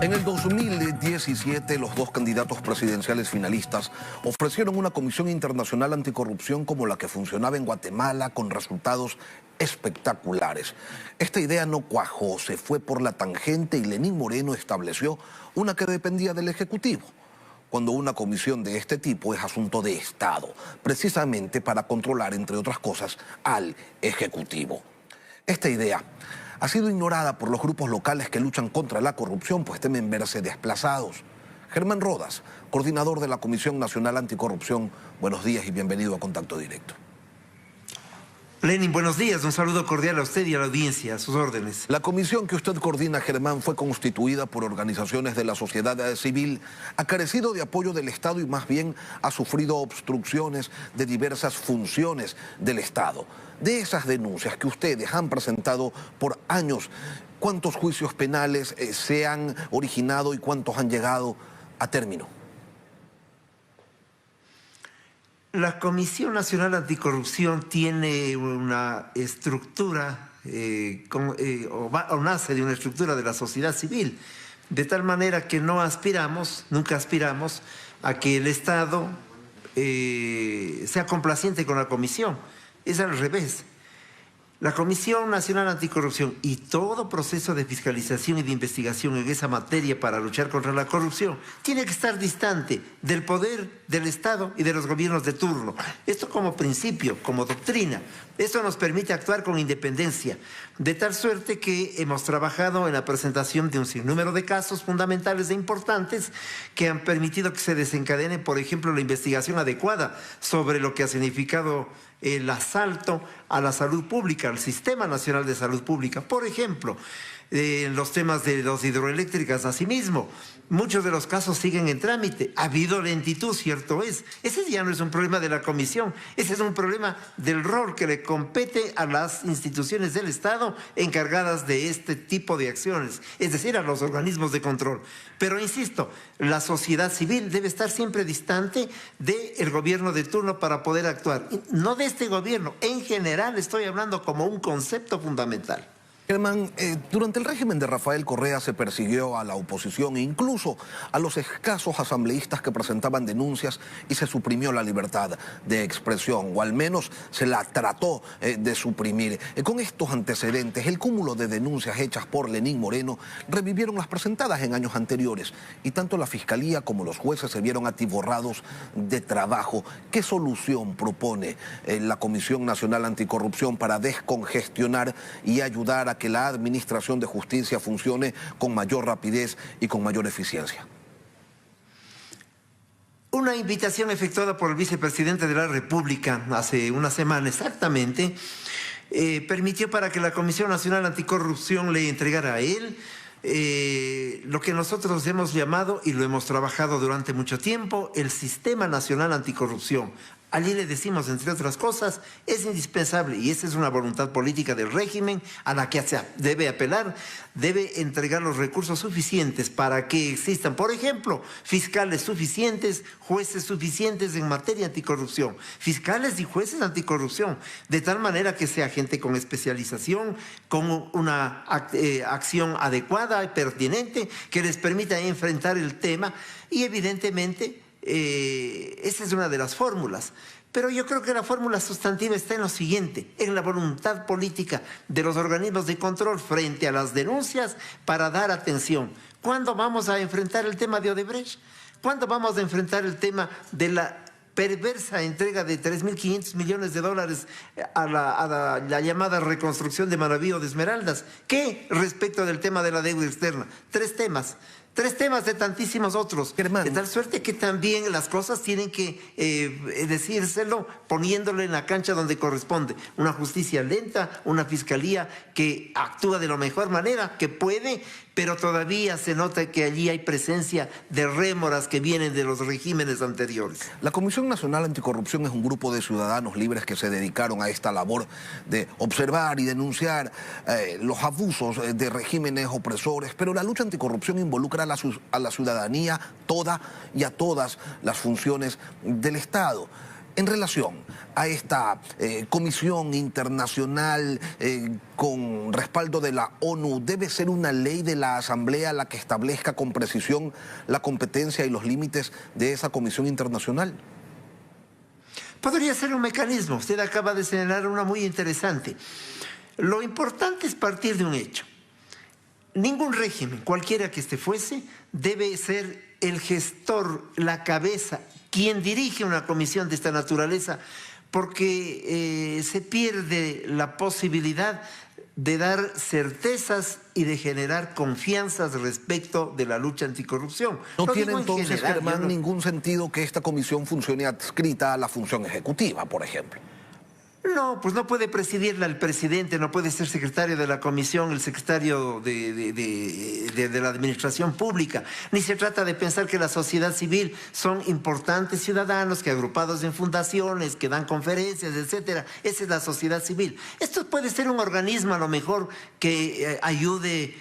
En el 2017, los dos candidatos presidenciales finalistas ofrecieron una comisión internacional anticorrupción como la que funcionaba en Guatemala, con resultados espectaculares. Esta idea no cuajó, se fue por la tangente y Lenín Moreno estableció una que dependía del Ejecutivo, cuando una comisión de este tipo es asunto de Estado, precisamente para controlar, entre otras cosas, al Ejecutivo. Esta idea ha sido ignorada por los grupos locales que luchan contra la corrupción, pues temen verse desplazados. Germán Rodas, coordinador de la Comisión Nacional Anticorrupción, buenos días y bienvenido a Contacto Directo. Lenin, buenos días. Un saludo cordial a usted y a la audiencia, a sus órdenes. La comisión que usted coordina, Germán, fue constituida por organizaciones de la sociedad civil, ha carecido de apoyo del Estado y más bien ha sufrido obstrucciones de diversas funciones del Estado. De esas denuncias que ustedes han presentado por años, ¿cuántos juicios penales se han originado y cuántos han llegado a término? La Comisión Nacional Anticorrupción tiene una estructura, o nace de una estructura de la sociedad civil, de tal manera que no aspiramos, nunca aspiramos a que el Estado sea complaciente con la Comisión. Es al revés. La Comisión Nacional Anticorrupción y todo proceso de fiscalización y de investigación en esa materia para luchar contra la corrupción tiene que estar distante del poder del Estado y de los gobiernos de turno. Esto como principio, como doctrina. Esto nos permite actuar con independencia, de tal suerte que hemos trabajado en la presentación de un sinnúmero de casos fundamentales e importantes que han permitido que se desencadene, por ejemplo, la investigación adecuada sobre lo que ha significado el asalto a la salud pública, al Sistema Nacional de Salud Pública. Por ejemplo, en los temas de las hidroeléctricas, asimismo, muchos de los casos siguen en trámite. Ha habido lentitud, cierto es. Ese ya no es un problema de la Comisión, ese es un problema del rol que le compete a las instituciones del Estado encargadas de este tipo de acciones, es decir, a los organismos de control. Pero insisto, la sociedad civil debe estar siempre distante del gobierno de turno para poder actuar. No de este gobierno, en general estoy hablando como un concepto fundamental. Germán, durante el régimen de Rafael Correa se persiguió a la oposición e incluso a los escasos asambleístas que presentaban denuncias y se suprimió la libertad de expresión, o al menos se la trató de suprimir. Con estos antecedentes, el cúmulo de denuncias hechas por Lenín Moreno revivieron las presentadas en años anteriores y tanto la Fiscalía como los jueces se vieron atiborrados de trabajo. ¿Qué solución propone la Comisión Nacional Anticorrupción para descongestionar y ayudar a que la Administración de Justicia funcione con mayor rapidez y con mayor eficiencia? Una invitación efectuada por el vicepresidente de la República hace una semana exactamente permitió para que la Comisión Nacional Anticorrupción le entregara a él lo que nosotros hemos llamado, y lo hemos trabajado durante mucho tiempo, el Sistema Nacional Anticorrupción. Allí le decimos, entre otras cosas, es indispensable, y esa es una voluntad política del régimen a la que se debe apelar, debe entregar los recursos suficientes para que existan, por ejemplo, fiscales suficientes, jueces suficientes en materia anticorrupción, fiscales y jueces anticorrupción, de tal manera que sea gente con especialización, con una acción adecuada y pertinente que les permita enfrentar el tema, y evidentemente esa es una de las fórmulas. Pero yo creo que la fórmula sustantiva está en lo siguiente, en la voluntad política de los organismos de control frente a las denuncias para dar atención. ¿Cuándo vamos a enfrentar el tema de Odebrecht? ¿Cuándo vamos a enfrentar el tema de la perversa entrega de 3.500 millones de dólares a la llamada reconstrucción de Maravillo de Esmeraldas? ¿Qué respecto del tema de la deuda externa? Tres temas de tantísimos otros. Germán, de tal suerte que también las cosas tienen que decírselo poniéndolo en la cancha donde corresponde. Una justicia lenta, una fiscalía que actúa de la mejor manera que puede, pero todavía se nota que allí hay presencia de rémoras que vienen de los regímenes anteriores. La Comisión Nacional Anticorrupción es un grupo de ciudadanos libres que se dedicaron a esta labor de observar y denunciar los abusos de regímenes opresores, pero la lucha anticorrupción involucra a la ciudadanía toda y a todas las funciones del Estado. En relación a esta comisión internacional con respaldo respaldo de la ONU, ¿debe ser una ley de la Asamblea la que establezca con precisión la competencia y los límites de esa comisión internacional? Podría ser un mecanismo. Usted acaba de señalar una muy interesante. Lo importante es partir de un hecho. Ningún régimen, cualquiera que este fuese, debe ser el gestor, la cabeza, quien dirige una comisión de esta naturaleza, porque se pierde la posibilidad de dar certezas y de generar confianzas respecto de la lucha anticorrupción. ¿No tiene entonces, Germán, ningún sentido que esta comisión funcione adscrita a la función ejecutiva, por ejemplo? No, pues no puede presidirla el presidente, no puede ser secretario de la comisión, el secretario de la administración pública. Ni se trata de pensar que la sociedad civil son importantes ciudadanos que agrupados en fundaciones, que dan conferencias, etcétera. Esa es la sociedad civil. Esto puede ser un organismo a lo mejor que ayude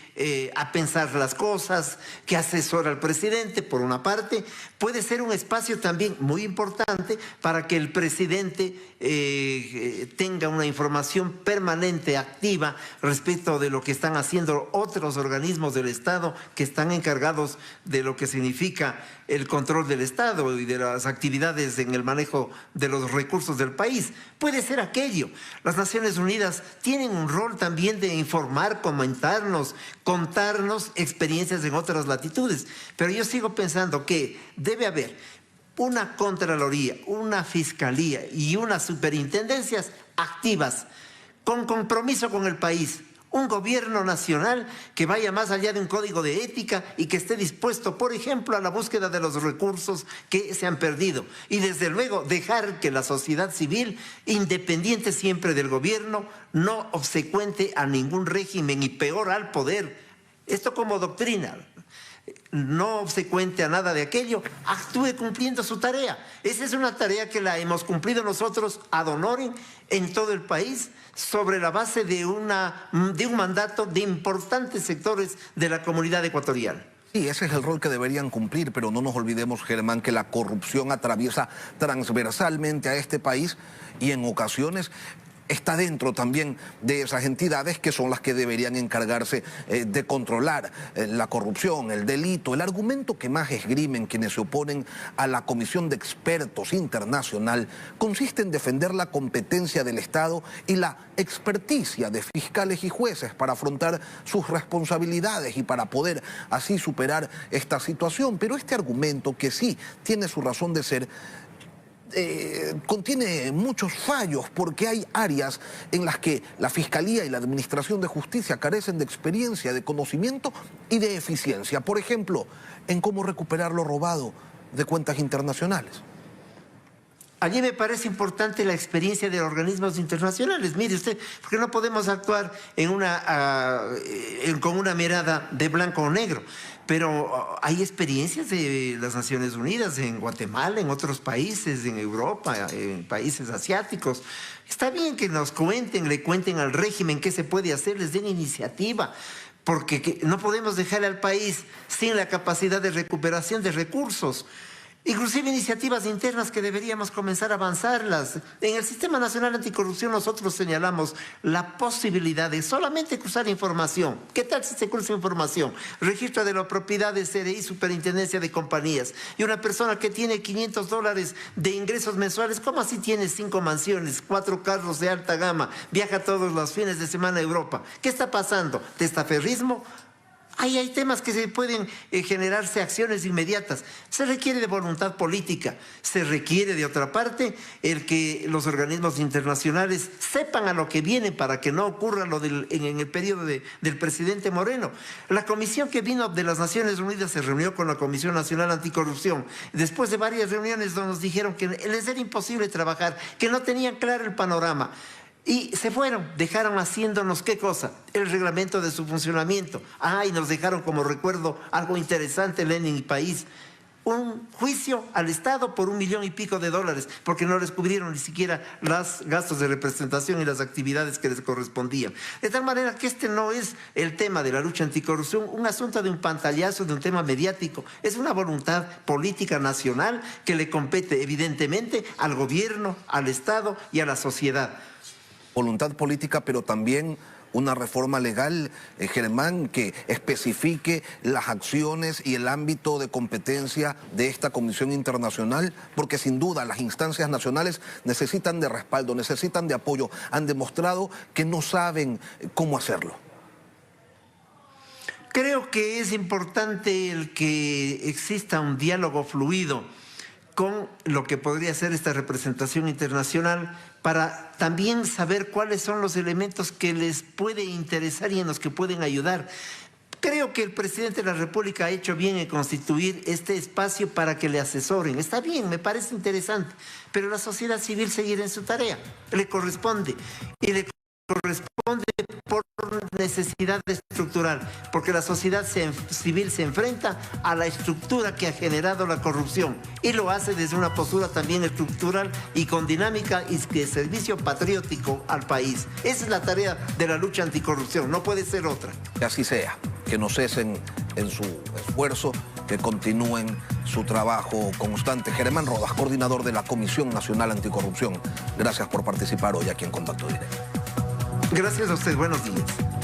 a pensar las cosas, que asesora al presidente, por una parte. Puede ser un espacio también muy importante para que el presidente tenga una información permanente, activa, respecto de lo que están haciendo otros organismos del Estado que están encargados de lo que significa el control del Estado y de las actividades en el manejo de los recursos del país. Puede ser aquello. Las Naciones Unidas tienen un rol también de informar, comentarnos, contarnos experiencias en otras latitudes. Pero yo sigo pensando que debe haber una Contraloría, una Fiscalía y unas superintendencias activas, con compromiso con el país. Un gobierno nacional que vaya más allá de un código de ética y que esté dispuesto, por ejemplo, a la búsqueda de los recursos que se han perdido. Y desde luego dejar que la sociedad civil, independiente siempre del gobierno, no obsecuente a ningún régimen y peor al poder. Esto como doctrina. No obsecuente a nada de aquello, actúe cumpliendo su tarea. Esa es una tarea que la hemos cumplido nosotros ad honorem en todo el país, sobre la base de un mandato de importantes sectores de la comunidad ecuatoriana. Sí, ese es el rol que deberían cumplir, pero no nos olvidemos, Germán, que la corrupción atraviesa transversalmente a este país y en ocasiones está dentro también de esas entidades que son las que deberían encargarse de controlar la corrupción, el delito. El argumento que más esgrimen quienes se oponen a la Comisión de Expertos Internacional consiste en defender la competencia del Estado y la experticia de fiscales y jueces para afrontar sus responsabilidades y para poder así superar esta situación. Pero este argumento, que sí tiene su razón de ser, contiene muchos fallos, porque hay áreas en las que la Fiscalía y la Administración de Justicia carecen de experiencia, de conocimiento y de eficiencia. Por ejemplo, en cómo recuperar lo robado de cuentas internacionales. Allí me parece importante la experiencia de organismos internacionales. Mire usted, porque no podemos actuar con una mirada de blanco o negro. Pero hay experiencias de las Naciones Unidas en Guatemala, en otros países, en Europa, en países asiáticos. Está bien que nos cuenten, le cuenten al régimen qué se puede hacer, les den iniciativa, porque no podemos dejarle al país sin la capacidad de recuperación de recursos. Inclusive iniciativas internas que deberíamos comenzar a avanzarlas. En el Sistema Nacional Anticorrupción nosotros señalamos la posibilidad de solamente cruzar información. ¿Qué tal si se cruza información? Registro de la propiedad de CRI, Superintendencia de Compañías. Y una persona que tiene $500 de ingresos mensuales, ¿cómo así tiene 5 mansiones, 4 carros de alta gama, viaja todos los fines de semana a Europa? ¿Qué está pasando? ¿Testaferrismo? Ahí hay temas que se pueden generarse acciones inmediatas. Se requiere de voluntad política, se requiere de otra parte el que los organismos internacionales sepan a lo que vienen para que no ocurra lo en el periodo del presidente Moreno. La comisión que vino de las Naciones Unidas se reunió con la Comisión Nacional Anticorrupción. Después de varias reuniones donde nos dijeron que les era imposible trabajar, que no tenían claro el panorama. Y se fueron, dejaron haciéndonos, ¿qué cosa? El reglamento de su funcionamiento. Y nos dejaron como recuerdo algo interesante, Lenin y país. Un juicio al Estado por $1 millón y pico, porque no les cubrieron ni siquiera los gastos de representación y las actividades que les correspondían. De tal manera que este no es el tema de la lucha anticorrupción, un asunto de un pantallazo, de un tema mediático. Es una voluntad política nacional que le compete evidentemente al gobierno, al Estado y a la sociedad. Voluntad política, pero también una reforma legal, Germán, que especifique las acciones y el ámbito de competencia de esta Comisión Internacional? Porque sin duda las instancias nacionales necesitan de respaldo, necesitan de apoyo. Han demostrado que no saben cómo hacerlo. Creo que es importante el que exista un diálogo fluido con lo que podría ser esta representación internacional para también saber cuáles son los elementos que les puede interesar y en los que pueden ayudar. Creo que el presidente de la República ha hecho bien en constituir este espacio para que le asesoren. Está bien, me parece interesante, pero la sociedad civil seguirá en su tarea. Le corresponde. Y le corresponde por necesidad estructural, porque la sociedad civil se enfrenta a la estructura que ha generado la corrupción y lo hace desde una postura también estructural y con dinámica y de servicio patriótico al país. Esa es la tarea de la lucha anticorrupción, no puede ser otra. Que así sea, que no cesen en su esfuerzo, que continúen su trabajo constante. Germán Rodas, coordinador de la Comisión Nacional Anticorrupción, gracias por participar hoy aquí en Contacto Directo. Gracias a usted, buenos días.